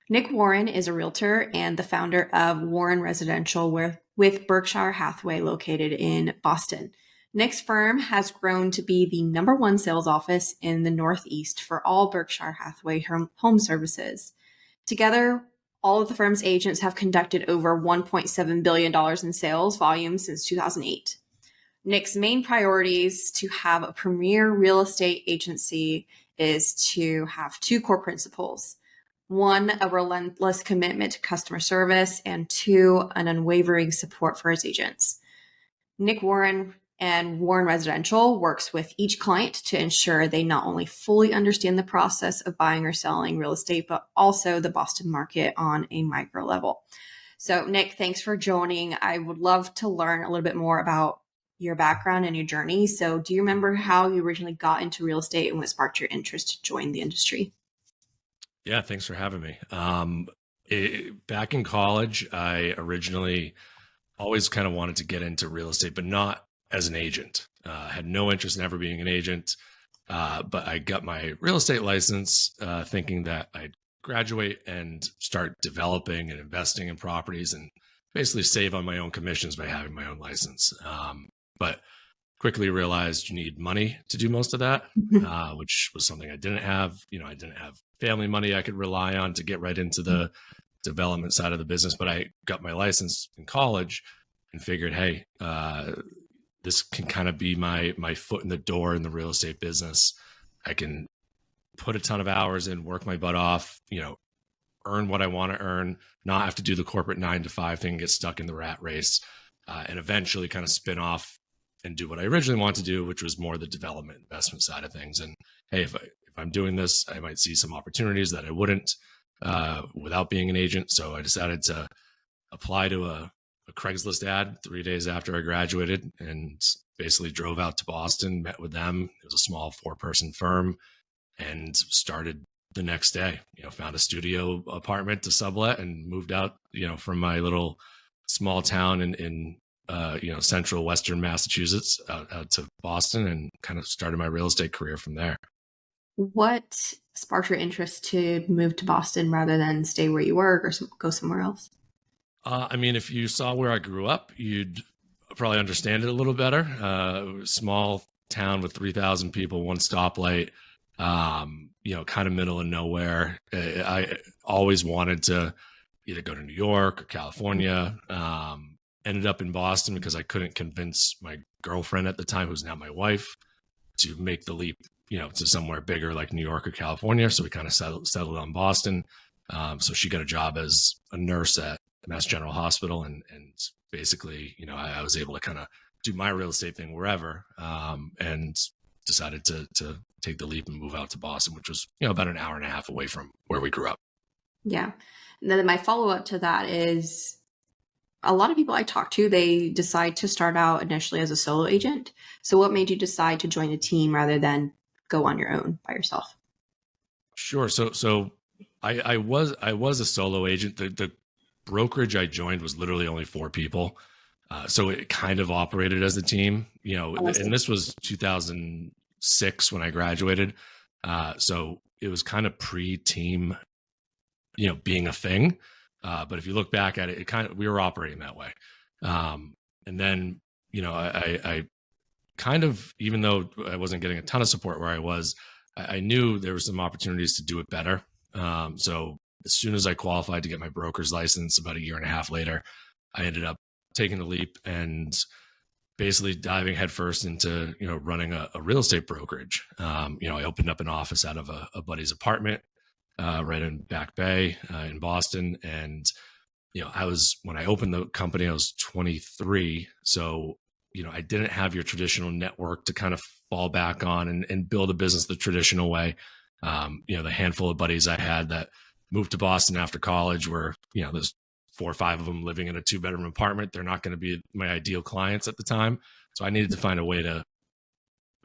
Nick Warren is a realtor and the founder of Warren Residential with Berkshire Hathaway located in Boston. Nick's firm has grown to be the number one sales office in the Northeast for all Berkshire Hathaway home services. Together, all of the firm's agents have conducted over $1.7 billion in sales volume since 2008. Nick's main priorities to have a premier real estate agency is to have two core principles. One, a relentless commitment to customer service, and two, an unwavering support for his agents. Nick Warren and Warren Residential works with each client to ensure they not only fully understand the process of buying or selling real estate, but also the Boston market on a micro level. So Nick, thanks for joining. I would love to learn a little bit more about your background and your journey. So do you remember how you originally got into real estate and what sparked your interest to join the industry? Yeah, thanks for having me. Back in college, I originally always kind of wanted to get into real estate, but not as an agent. Had no interest in ever being an agent, but I got my real estate license thinking that I'd graduate and start developing and investing in properties and basically save on my own commissions by having my own license. But quickly realized you need money to do most of that, which was something I didn't have. I didn't have family money I could rely on to get right into the development side of the business. But I got my license in college and figured, hey, this can kind of be my foot in the door in the real estate business. I can put a ton of hours in, work my butt off, earn what I want to earn, not have to do the corporate 9-to-5 thing, get stuck in the rat race, and eventually kind of spin off and do what I originally wanted to do, which was more the development investment side of things. And hey, if I'm doing this, I might see some opportunities that I wouldn't without being an agent. So I decided to apply to a Craigslist ad 3 days after I graduated and basically drove out to Boston, met with them. It was a small 4-person firm and started the next day. Found a studio apartment to sublet and moved out, from my little small town in central Western Massachusetts out to Boston and kind of started my real estate career from there. What sparked your interest to move to Boston rather than stay where you were or go somewhere else? If you saw where I grew up, you'd probably understand it a little better. Small town with 3,000 people, one stoplight, kind of middle of nowhere. I always wanted to either go to New York or California. Ended up in Boston because I couldn't convince my girlfriend at the time, who's now my wife, to make the leap, to somewhere bigger like New York or California. So we kind of settled on Boston. So she got a job as a nurse at Mass General Hospital. And basically, I was able to kind of do my real estate thing wherever, and decided to take the leap and move out to Boston, which was, about an hour and a half away from where we grew up. Yeah. And then my follow-up to that is, a lot of people I talk to, they decide to start out initially as a solo agent. So what made you decide to join a team rather than go on your own by yourself? Sure. So I was a solo agent. The brokerage I joined was literally only 4 people. So it kind of operated as a team, and this was 2006 when I graduated. So it was kind of pre-team, being a thing. But if you look back at it, we were operating that way. And then, I kind of, even though I wasn't getting a ton of support where I was, I knew there were some opportunities to do it better. So as soon as I qualified to get my broker's license, about a year and a half later, I ended up taking the leap and basically diving headfirst into, running a real estate brokerage. I opened up an office out of a buddy's apartment right in Back Bay in Boston. And, when I opened the company, I was 23. So, I didn't have your traditional network to kind of fall back on and build a business the traditional way. The handful of buddies I had that moved to Boston after college were, there's 4 or 5 of them living in a 2-bedroom apartment. They're not going to be my ideal clients at the time. So I needed to find a way to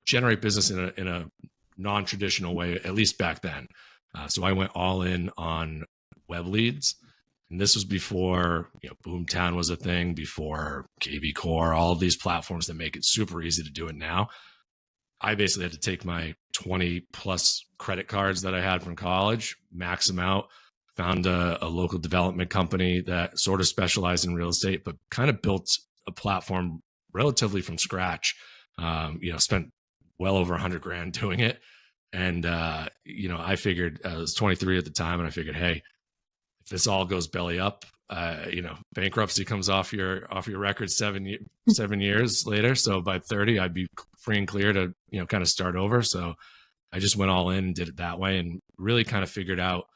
generate business in a non-traditional way, at least back then. So I went all in on web leads. And this was before, Boomtown was a thing, before KB Core, all of these platforms that make it super easy to do it now. I basically had to take my 20 plus credit cards that I had from college, max them out, found a local development company that sort of specialized in real estate, but kind of built a platform relatively from scratch. Spent well over $100,000 doing it. And, I figured I was 23 at the time, and I figured, hey, if this all goes belly up, bankruptcy comes off your record 7 years later. So by 30, I'd be free and clear to, kind of start over. So I just went all in and did it that way, and really kind of figured out,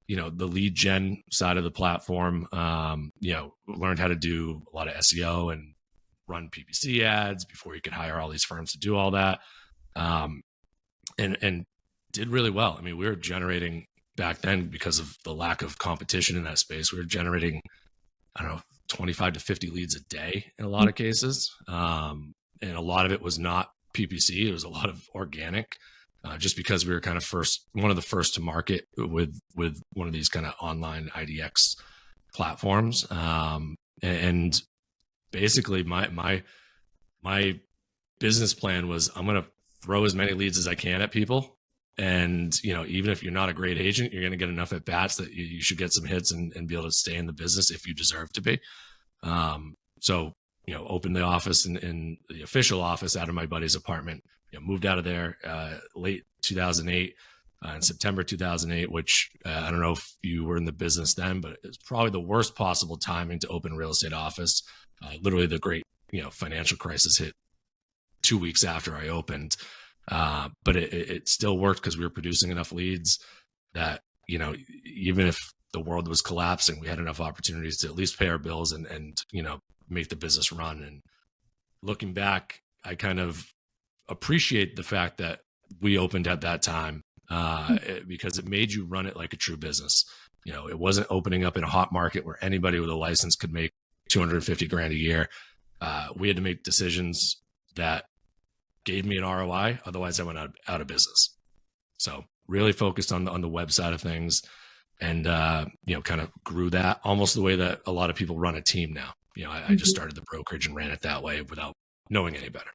the lead gen side of the platform, learned how to do a lot of SEO and run PPC ads before you could hire all these firms to do all that. And did really well. I mean, we were generating back then, because of the lack of competition in that space, we were generating, I don't know, 25 to 50 leads a day in a lot of cases. And a lot of it was not PPC. It was a lot of organic, just because we were kind of one of the first to market with one of these kind of online IDX platforms. And basically my business plan was, I'm going to throw as many leads as I can at people. And, even if you're not a great agent, you're going to get enough at bats that you should get some hits and be able to stay in the business if you deserve to be. So, opened the office in the official office out of my buddy's apartment, moved out of there, late 2008, in September 2008, which I don't know if you were in the business then, but it's probably the worst possible timing to open a real estate office. Literally the great, financial crisis hit 2 weeks after I opened. But it still worked because we were producing enough leads that, even if the world was collapsing, we had enough opportunities to at least pay our bills and make the business run. And looking back, I kind of appreciate the fact that we opened at that time, because it made you run it like a true business. It wasn't opening up in a hot market where anybody with a license could make $250,000 a year. We had to make decisions that gave me an ROI. Otherwise I went out of business. So really focused on the web side of things, and, kind of grew that almost the way that a lot of people run a team now. I just started the brokerage and ran it that way without knowing any better.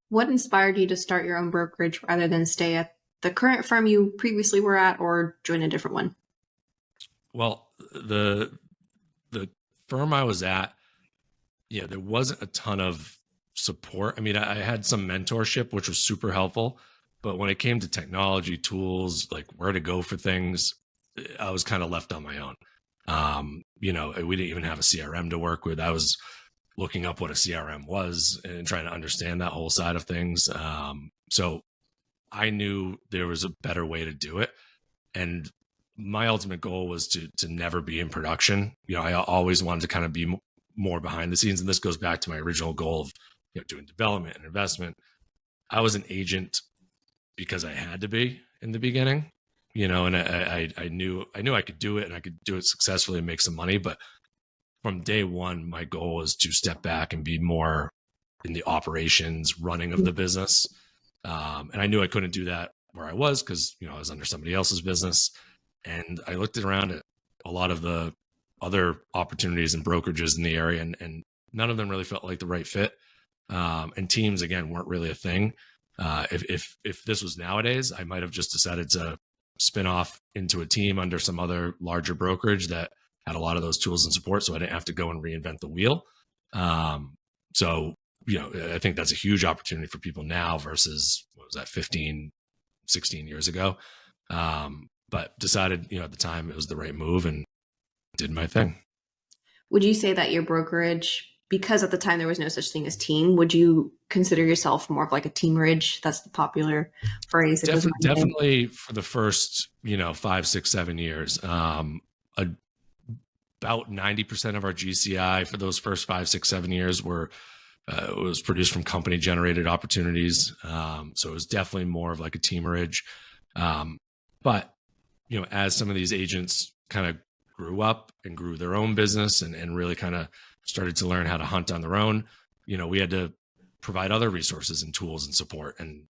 What inspired you to start your own brokerage rather than stay at the current firm you previously were at or join a different one? Well, the firm I was at, there wasn't a ton of support. I mean, I had some mentorship, which was super helpful, but when it came to technology tools, like where to go for things, I was kind of left on my own. We didn't even have a CRM to work with. I was looking up what a CRM was and trying to understand that whole side of things. So I knew there was a better way to do it. And my ultimate goal was to never be in production. I always wanted to kind of be more behind the scenes. And this goes back to my original goal of doing development and investment. I was an agent because I had to be in the beginning, and I knew I could do it, and I could do it successfully and make some money. But from day one, my goal was to step back and be more in the operations running of the business. And I knew I couldn't do that where I was because, I was under somebody else's business. And I looked around at a lot of the other opportunities and brokerages in the area, and none of them really felt like the right fit. And teams, again, weren't really a thing. If this was nowadays, I might have just decided to spin off into a team under some other larger brokerage that had a lot of those tools and support, so I didn't have to go and reinvent the wheel. So, I think that's a huge opportunity for people now versus, what was that, 15, 16 years ago. But decided, at the time it was the right move and did my thing. Would you say that your brokerage, because at the time there was no such thing as team, would you consider yourself more of like a teamerage? That's the popular phrase. Definitely for the first, 5, 6, 7 years. About 90% of our GCI for those first 5, 6, 7 years was produced from company generated opportunities. So it was definitely more of like a teamerage. But, as some of these agents kind of grew up and grew their own business and really kind of started to learn how to hunt on their own, we had to provide other resources and tools and support. And,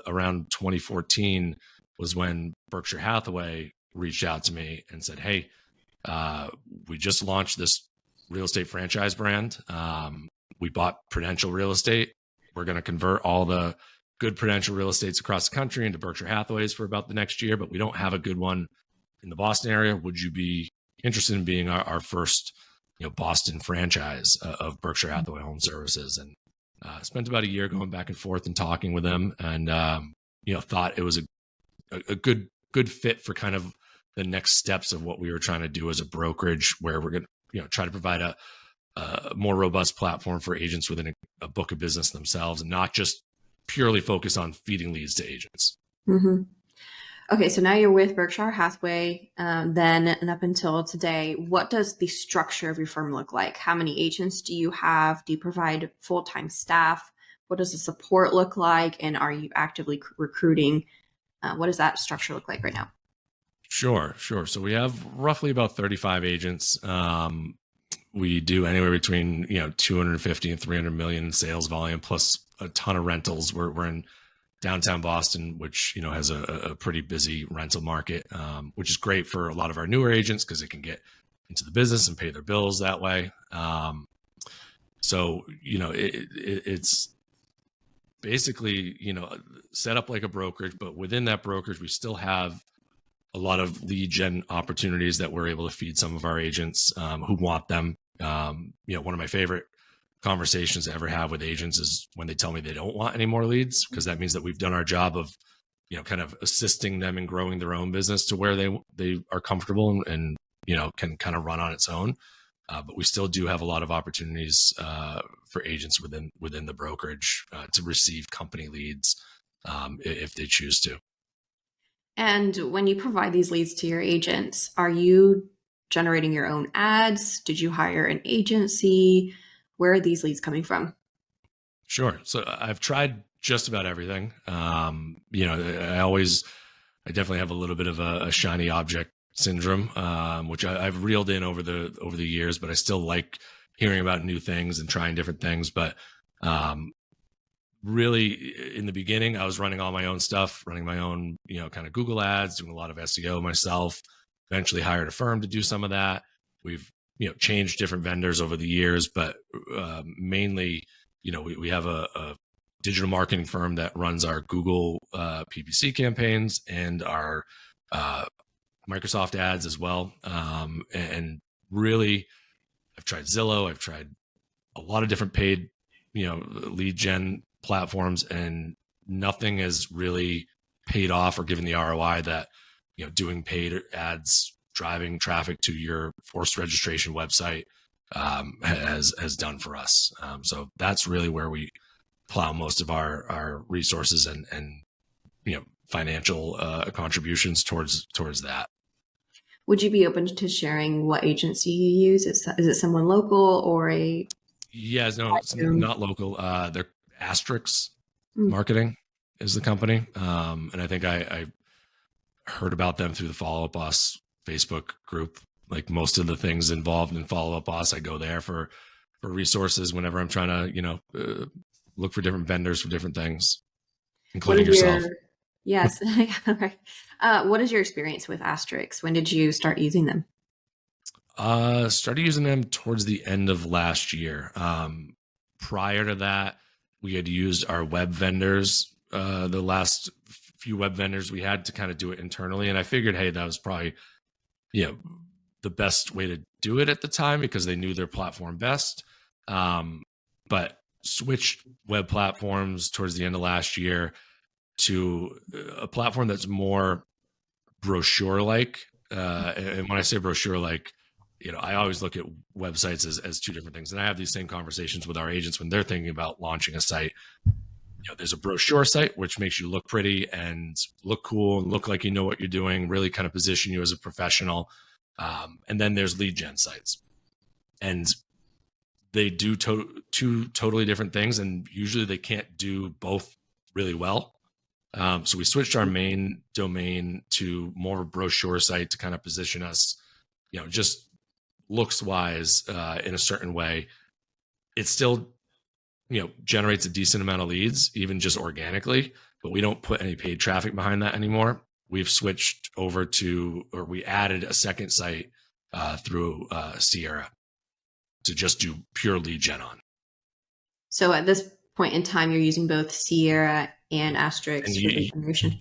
around 2014 was when Berkshire Hathaway reached out to me and said, hey, we just launched this real estate franchise brand. We bought Prudential Real Estate. We're going to convert all the good Prudential real estates across the country into Berkshire Hathaways for about the next year, but we don't have a good one in the Boston area. Would you be interested in being our first, Boston franchise of Berkshire Hathaway Home Services? And spent about a year going back and forth and talking with them, and thought it was a good fit for kind of the next steps of what we were trying to do as a brokerage, where we're going to try to provide a more robust platform for agents within a book of business themselves, and not just purely focus on feeding leads to agents. Mm-hmm. Okay, so now you're with Berkshire Hathaway, then and up until today. What does the structure of your firm look like? How many agents do you have? Do you provide full-time staff? What does the support look like? And are you actively recruiting? What does that structure look like right now? Sure. So we have roughly about 35 agents. We do anywhere between 250 and 300 million in sales volume, plus a ton of rentals. We're in downtown Boston, which has a pretty busy rental market, which is great for a lot of our newer agents because they can get into the business and pay their bills that way. So it's basically set up like a brokerage, but within that brokerage, we still have a lot of lead gen opportunities that we're able to feed some of our agents who want them. One of my favorite conversations I ever have with agents is when they tell me they don't want any more leads, because that means that we've done our job of kind of assisting them in growing their own business to where they are comfortable and can kind of run on its own. But we still do have a lot of opportunities for agents within the brokerage to receive company leads if they choose to. And when you provide these leads to your agents, are you generating your own ads? Did you hire an agency? Where are these leads coming from? Sure. So I've tried just about everything. I definitely have a little bit of a shiny object syndrome, which I've reeled in over the years, but I still like hearing about new things and trying different things. But really, in the beginning, I was running all my own stuff, running my own, kind of Google ads, doing a lot of SEO myself. Eventually hired a firm to do some of that. We've changed different vendors over the years, but mainly, we have a digital marketing firm that runs our Google PPC campaigns and our Microsoft ads as well. And really, I've tried Zillow. I've tried a lot of different paid, lead gen platforms, and nothing has really paid off or given the ROI that, doing paid ads, driving traffic to your forced registration website has done for us. So that's really where we plow most of our resources and financial contributions towards that. Would you be open to sharing what agency you use? Is it someone local or a? Yes, no, it's not local. They're Asterix Marketing is the company. And I think I heard about them through the Follow Up Boss Facebook group. Like most of the things involved in Follow Up Boss, I go there for resources whenever I'm trying to, look for different vendors for different things, including yourself. Yes. Right. What is your experience with Asterix? When did you start using them? Started using them towards the end of last year. Prior to that, we had used our web vendors, the last few web vendors we had to kind of do it internally. And I figured, hey, that was probably, the best way to do it at the time because they knew their platform best. But switched web platforms towards the end of last year to a platform that's more brochure-like. And when I say brochure-like, I always look at websites as two different things. And I have these same conversations with our agents when they're thinking about launching a site. There's a brochure site, which makes you look pretty and look cool and look like you know what you're doing, really kind of position you as a professional. And then there's lead gen sites. And they do two totally different things. And usually they can't do both really well. So we switched our main domain to more of a brochure site to kind of position us, just looks wise in a certain way. It still, generates a decent amount of leads, even just organically, but we don't put any paid traffic behind that anymore. We've switched over we added a second site through Sierra to just do pure lead gen on. So at this point in time, you're using both Sierra and Asterix for lead generation?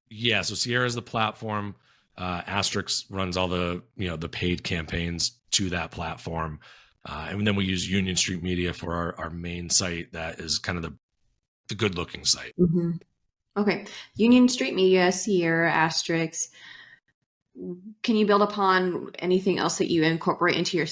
Yeah. So Sierra is the platform. Asterix runs all the the paid campaigns to that platform, and then we use Union Street Media for our main site that is kind of the good looking site. Mm-hmm. Okay, Union Street Media, Sierra, Asterix. Can you build upon anything else that you incorporate into your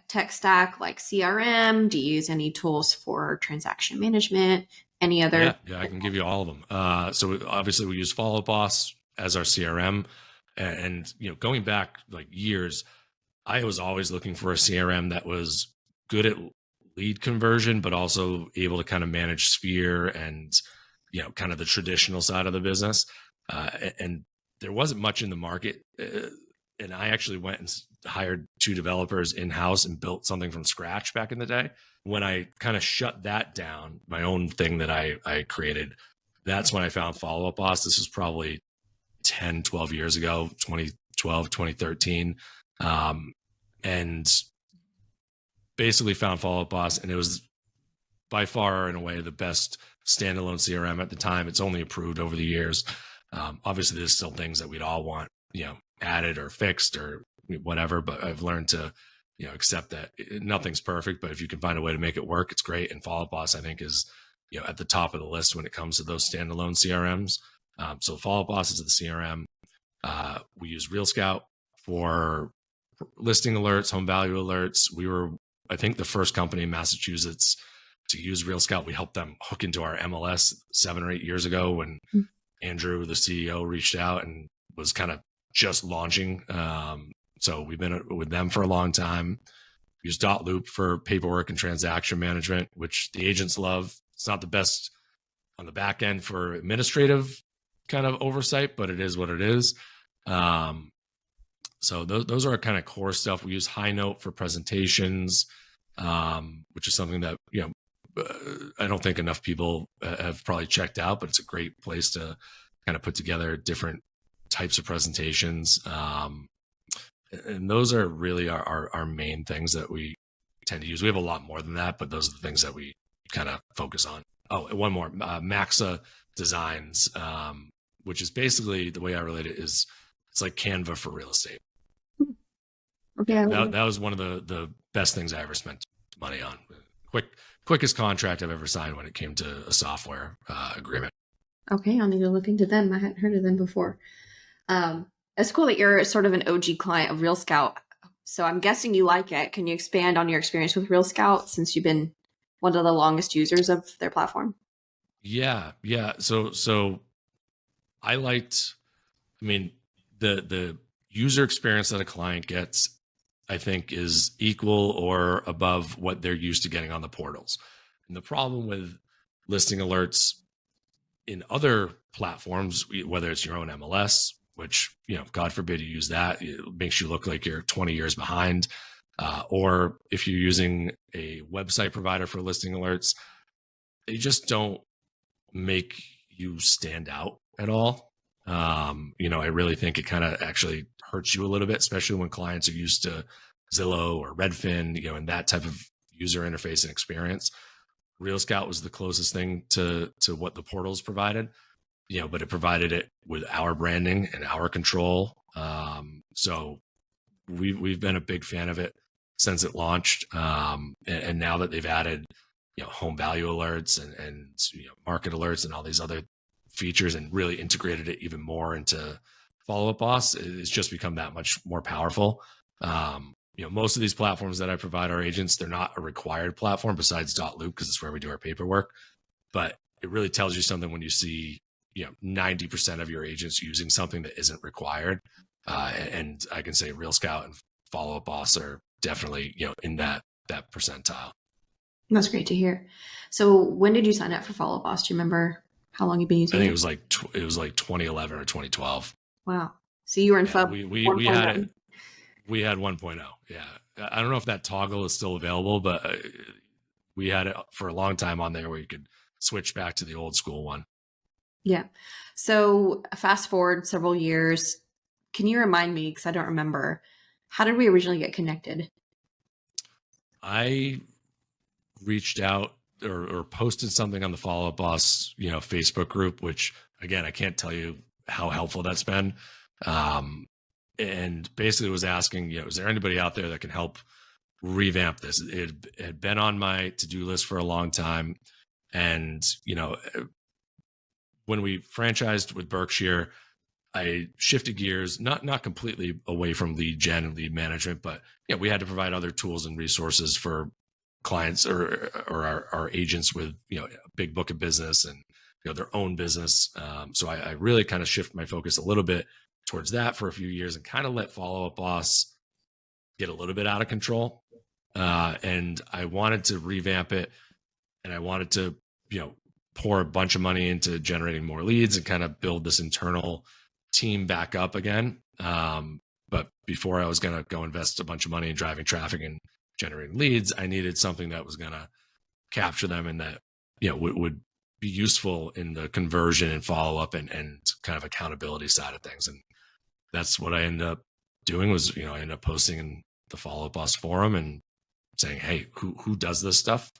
tech stack, like CRM? Do you use any tools for transaction management? Any other? Yeah, I can give you all of them. So obviously we use Follow Boss as our CRM, and going back like years, I was always looking for a CRM that was good at lead conversion, but also able to kind of manage Sphere and kind of the traditional side of the business. And there wasn't much in the market, and I actually went and hired 2 developers in house and built something from scratch back in the day. When I kind of shut that down, my own thing that I created, that's when I found Follow Up Boss. This was probably 10, 12 years ago, 2012, 2013. And basically found Follow Up Boss, and it was by far in a way the best standalone CRM at the time. It's only improved over the years. Obviously there's still things that we'd all want, added or fixed or whatever, but I've learned to, accept that nothing's perfect, but if you can find a way to make it work, it's great. And Follow Up Boss, I think, is, at the top of the list when it comes to those standalone CRMs. So Follow Up Boss is the CRM. We use Real Scout for listing alerts, home value alerts. We were, I think, the first company in Massachusetts to use Real Scout. We helped them hook into our MLS 7 or 8 years ago when Andrew, the CEO, reached out and was kind of just launching. So we've been with them for a long time. We use Loop for paperwork and transaction management, which the agents love. It's not the best on the back end for administrative kind of oversight, but it is what it is. So those are our kind of core stuff. We use High Note for presentations, which is something that, I don't think enough people have probably checked out, but it's a great place to kind of put together different types of presentations. And those are really our main things that we tend to use. We have a lot more than that, but those are the things that we kind of focus on. Oh, and one more, Maxa Designs, which is basically, the way I relate it is, it's like Canva for real estate. Okay, that was one of the best things I ever spent money on. Quickest contract I've ever signed when it came to a software agreement. Okay, I'll need to look into them. I hadn't heard of them before. It's cool that you're sort of an OG client of Real Scout. So I'm guessing you like it. Can you expand on your experience with Real Scout since you've been one of the longest users of their platform? Yeah. So I liked, the user experience that a client gets, I think, is equal or above what they're used to getting on the portals. And the problem with listing alerts in other platforms, whether it's your own MLS, which, God forbid you use that, it makes you look like you're 20 years behind. Or if you're using a website provider for listing alerts, they just don't make you stand out at all. I really think it kind of actually hurts you a little bit, especially when clients are used to Zillow or Redfin, and that type of user interface and experience. Real Scout was the closest thing to what the portals provided, but it provided it with our branding and our control. So we've been a big fan of it since it launched. And now that they've added, home value alerts and market alerts and all these other features and really integrated it even more into Follow Up Boss, it's just become that much more powerful. Most of these platforms that I provide our agents, they're not a required platform besides Loop, because it's where we do our paperwork. But it really tells you something when you see, 90% of your agents using something that isn't required. And I can say Real Scout and Follow Up Boss are definitely, in that percentile. That's great to hear. So when did you sign up for Follow Up Boss? Do you remember how long you've been using it? I think it was like 2011 or 2012. Wow. So you were in FUB. We had it. We had 1.0. Yeah. I don't know if that toggle is still available, but we had it for a long time on there where you could switch back to the old school one. Yeah. So fast forward several years. Can you remind me, because I don't remember, how did we originally get connected? I reached out or posted something on the Follow Up Boss, Facebook group, which again, I can't tell you how helpful that's been. and basically was asking, is there anybody out there that can help revamp this? It had been on my to-do list for a long time. And, when we franchised with Berkshire, I shifted gears, not completely away from lead gen and lead management, but we had to provide other tools and resources for clients or our agents with a big book of business and their own business. So I really kind of shift my focus a little bit towards that for a few years and kind of let Follow Up Boss get a little bit out of control. And I wanted to revamp it, and I wanted to pour a bunch of money into generating more leads and kind of build this internal team back up again. But before I was going to go invest a bunch of money in driving traffic and generating leads, I needed something that was going to capture them and that would be useful in the conversion and follow up and kind of accountability side of things. And that's what I ended up doing was I ended up posting in the Follow Up Boss forum and saying, hey, who does this stuff?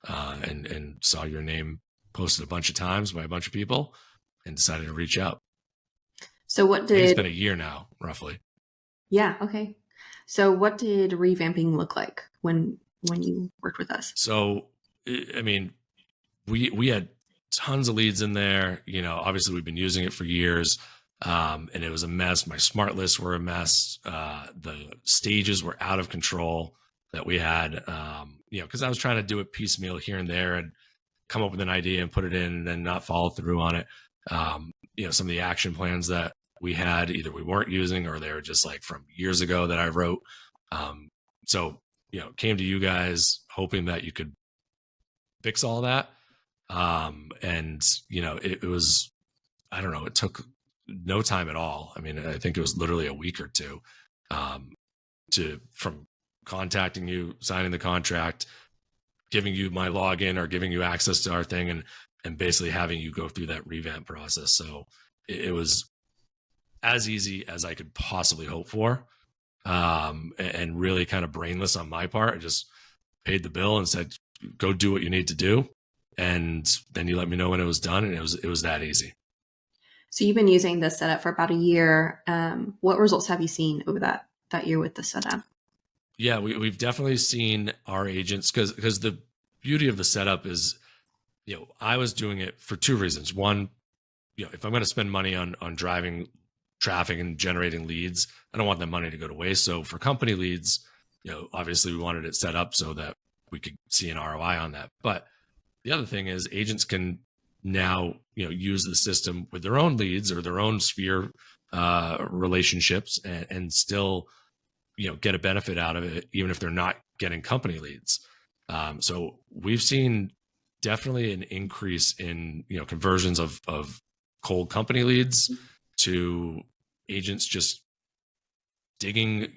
And saw your name posted a bunch of times by a bunch of people and decided to reach out. So what did... It's been a year now, roughly. Yeah. Okay. So what did revamping look like when you worked with us? So, I mean, we had tons of leads in there. Obviously we've been using it for years. And it was a mess. My smart lists were a mess. The stages were out of control that we had, because I was trying to do it piecemeal here and there and come up with an idea and put it in and then not follow through on it. Some of the action plans that we had, either we weren't using or they were just like from years ago that I wrote. So, came to you guys hoping that you could fix all that. And, it was, I don't know, it took no time at all. I mean, I think it was literally a week or two from contacting you, signing the contract, giving you my login or giving you access to our thing and basically having you go through that revamp process. So it was as easy as I could possibly hope for, and really kind of brainless on my part. I just paid the bill and said, go do what you need to do. And then you let me know when it was done. And it was that easy. So you've been using this setup for about a year. What results have you seen over that year with the setup? Yeah, we've definitely seen our agents, because the beauty of the setup is, I was doing it for two reasons. One, if I'm going to spend money on driving traffic and generating leads, I don't want that money to go to waste. So for company leads, obviously we wanted it set up so that we could see an ROI on that. But the other thing is agents can now, use the system with their own leads or their own sphere relationships and still, get a benefit out of it, even if they're not getting company leads. So we've seen definitely an increase in, conversions of cold company leads to agents just digging,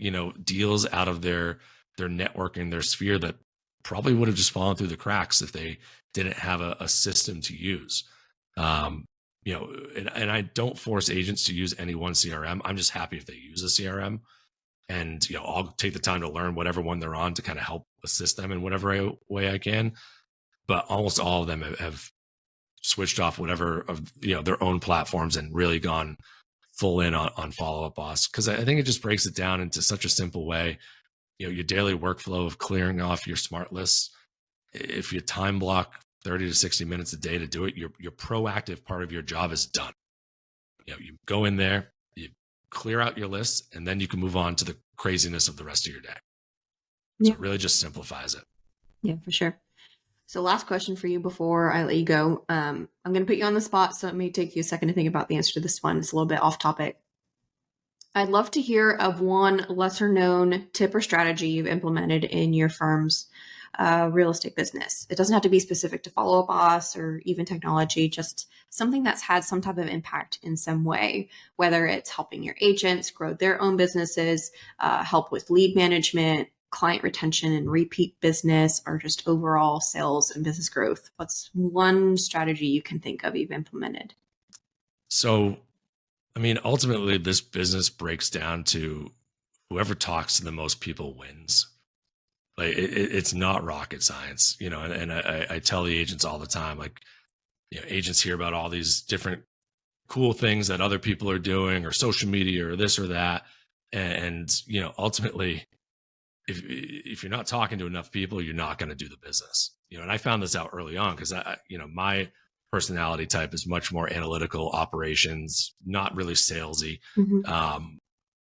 deals out of their network and their sphere that probably would have just fallen through the cracks if they didn't have a system to use. And I don't force agents to use any one CRM. I'm just happy if they use a CRM, and I'll take the time to learn whatever one they're on to kind of help assist them in whatever way I can. But almost all of them have switched off whatever of their own platforms and really gone full in on Follow Up Boss, because I think it just breaks it down into such a simple way. Your daily workflow of clearing off your smart lists. If you time block 30 to 60 minutes a day to do it, your proactive part of your job is done. You go in there, you clear out your list, and then you can move on to the craziness of the rest of your day. So it really just simplifies it. Yeah, for sure. So last question for you before I let you go. I'm going to put you on the spot, so it may take you a second to think about the answer to this one. It's a little bit off topic. I'd love to hear of one lesser known tip or strategy you've implemented in your firm's real estate business. It doesn't have to be specific to Follow Up Boss or even technology, just something that's had some type of impact in some way, whether it's helping your agents grow their own businesses, help with lead management, client retention and repeat business, or just overall sales and business growth. What's one strategy you can think of you've implemented? So, I mean, ultimately, this business breaks down to whoever talks to the most people wins. Like it's not rocket science, and I tell the agents all the time, like, agents hear about all these different cool things that other people are doing or social media or this or that. And, you know, ultimately, if you're not talking to enough people, you're not going to do the business. You know, and I found this out early on because you know, my personality type is much more analytical, operations, not really salesy. Mhm.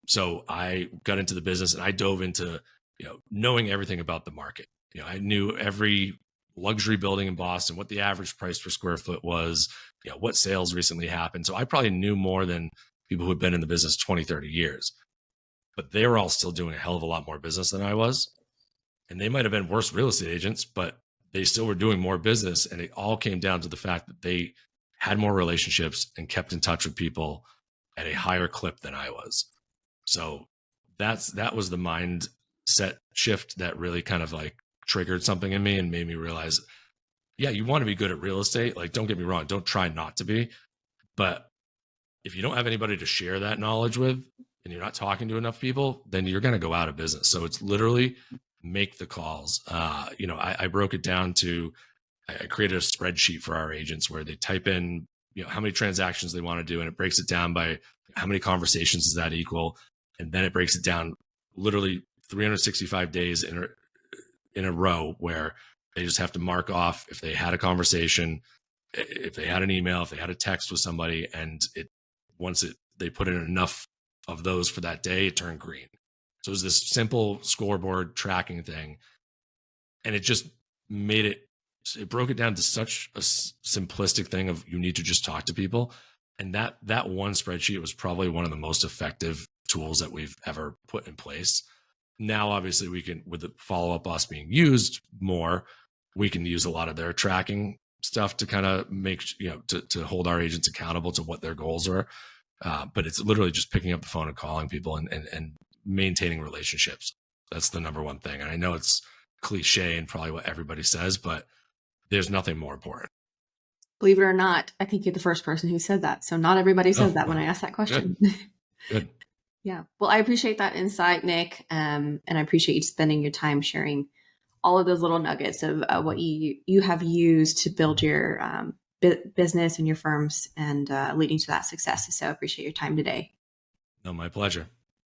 So I got into the business and I dove into, you know, knowing everything about the market. You know, I knew every luxury building in Boston, what the average price per square foot was, you know, what sales recently happened. So I probably knew more than people who had been in the business 20, 30 years, but they were all still doing a hell of a lot more business than I was. And they might have been worse real estate agents, but they still were doing more business. And it all came down to the fact that they had more relationships and kept in touch with people at a higher clip than I was. So that was the mindset shift that really kind of like triggered something in me and made me realize, yeah, you want to be good at real estate. Like, don't get me wrong, don't try not to be. But if you don't have anybody to share that knowledge with and you're not talking to enough people, then you're going to go out of business. So it's literally make the calls. You know, I broke it down to, I created a spreadsheet for our agents where they type in, you know, how many transactions they want to do, and it breaks it down by how many conversations does that equal, and then it breaks it down literally 365 days in a row where they just have to mark off if they had a conversation, if they had an email, if they had a text with somebody, and they put in enough of those for that day, it turned green. So it was this simple scoreboard tracking thing, and it just made it broke it down to such a simplistic thing of you need to just talk to people. And that one spreadsheet was probably one of the most effective tools that we've ever put in place. Now, obviously, we can, with the Follow Up Boss being used more, we can use a lot of their tracking stuff to kind of make, you know, to hold our agents accountable to what their goals are. But it's literally just picking up the phone and calling people and maintaining relationships. That's the number one thing. And I know it's cliche and probably what everybody says, but there's nothing more important. Believe it or not, I think you're the first person who said that. So not everybody says Oh, that when I ask that question. good. Good. Yeah. Well, I appreciate that insight, Nick. And I appreciate you spending your time sharing all of those little nuggets of what you have used to build your business and your firms and leading to that success. So I appreciate your time today. No, my pleasure.